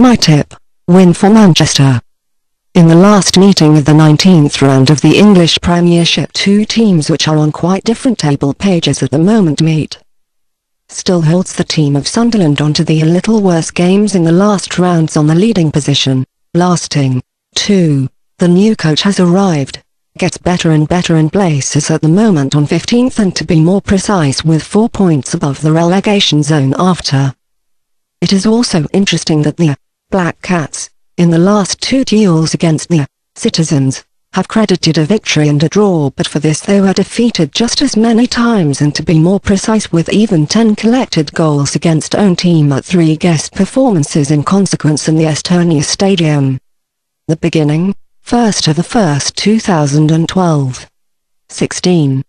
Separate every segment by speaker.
Speaker 1: My tip: win for Manchester. In the last meeting of the 19th round of the English Premiership, two teams which are on quite different table pages at the moment meet. Still holds the team of Sunderland onto the a little worse games in the last rounds on the leading position, lasting 2. The new coach has arrived, gets better and better and places at the moment on 15th and to be more precise with 4 points above the relegation zone after. It is also interesting that the Black Cats, in the last two duels against the Citizens, have credited a victory and a draw, but for this they were defeated just as many times, and to be more precise with even 10 collected goals against own team at 3 guest performances in consequence in the Estonia stadium. The beginning, 1st of the 1st 2012-16.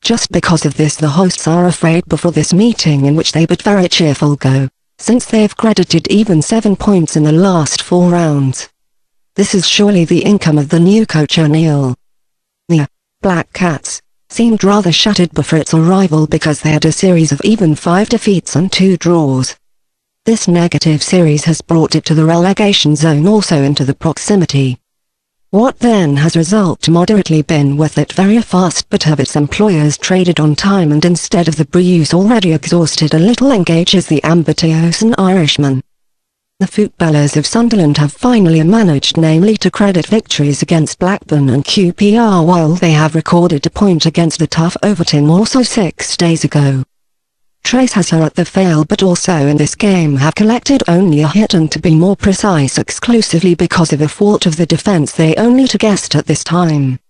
Speaker 1: Just because of this the hosts are afraid before this meeting, in which they but very cheerful go, since they've credited even 7 points in the last 4 rounds. This is surely the income of the new coach O'Neill. The Black Cats seemed rather shattered before its arrival because they had a series of even 5 defeats and 2 draws. This negative series has brought it to the relegation zone, also into the proximity. What then has result moderately been with it very fast, but have its employers traded on time, and instead of the Brews already exhausted a little engages the ambitious Irishman. The footballers of Sunderland have finally managed namely to credit victories against Blackburn and QPR, while they have recorded a point against the tough Overton also 6 days ago. Trace has her at the fail, but also in this game have collected only a hit, and to be more precise exclusively because of a fault of the defence they only to guessed at this time.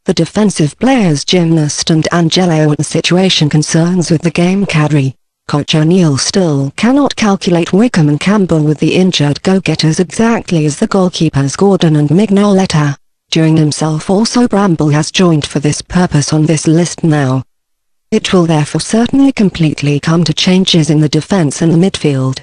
Speaker 1: The defensive players Gymnast and Angelo at the situation concerns with the game cadre. Coach O'Neill still cannot calculate Wickham and Campbell with the injured go-getters exactly as the goalkeepers Gordon and Mignoletta. During himself also Bramble has joined for this purpose on this list now. It will therefore certainly completely come to changes in the defence and the midfield.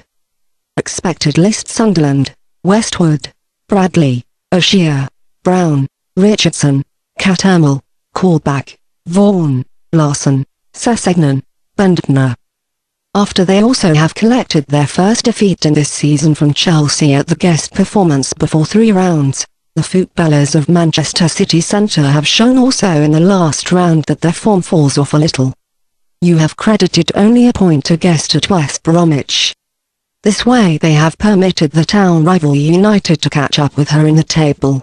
Speaker 1: Expected list: Sunderland, Westwood, Bradley, O'Shea, Brown, Richardson, Cattermole, Callback, Vaughan, Larson, Sessegnon, Bendtner. After they also have collected their first defeat in this season from Chelsea at the guest performance before 3 rounds, the footballers of Manchester City Centre have shown also in the last round that their form falls off a little. You have credited only a point against at West Bromwich. This way they have permitted the town rival United to catch up with her in the table.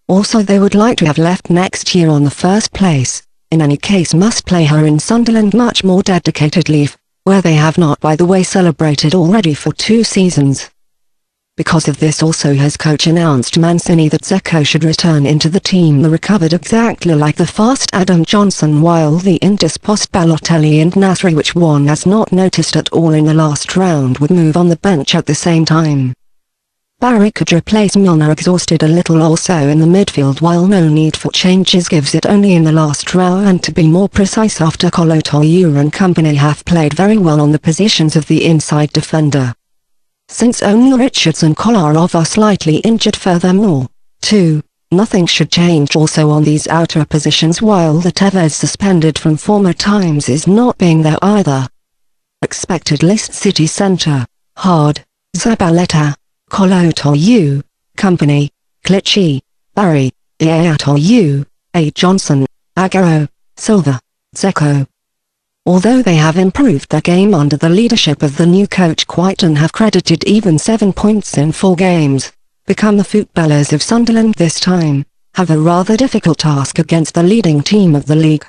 Speaker 1: Also they would like to have left next year on the first place, in any case must play her in Sunderland much more dedicatedly, where they have not by the way celebrated already for 2 seasons. Because of this also has coach announced Mancini that Zeko should return into the team, the recovered exactly like the fast Adam Johnson, while the indisposed Balotelli and Nasri, which one has not noticed at all in the last round, would move on the bench at the same time. Barry could replace Milner, exhausted a little also in the midfield, while no need for changes gives it only in the last row, and to be more precise after Kolotoyu and company have played very well on the positions of the inside defender. Since only Richards and Kolarov are slightly injured furthermore, too, nothing should change also on these outer positions, while the Tevez suspended from former times is not being there either. Expected list: City Centre, Hard, Zabaleta, Kolotoyu, Company, Clichy, Barry, Iatoyu, A. Johnson, Aguero, Silva, Zeko. Although they have improved their game under the leadership of the new coach quite and have credited even 7 points in 4 games, become the footballers of Sunderland this time, have a rather difficult task against the leading team of the league.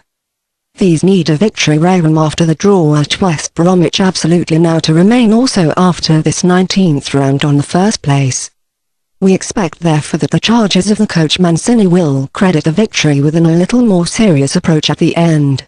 Speaker 1: These need a victory rarem after the draw at West Bromwich absolutely now to remain also after this 19th round on the first place. We expect therefore that the charges of the coach Mancini will credit the victory with a little more serious approach at the end.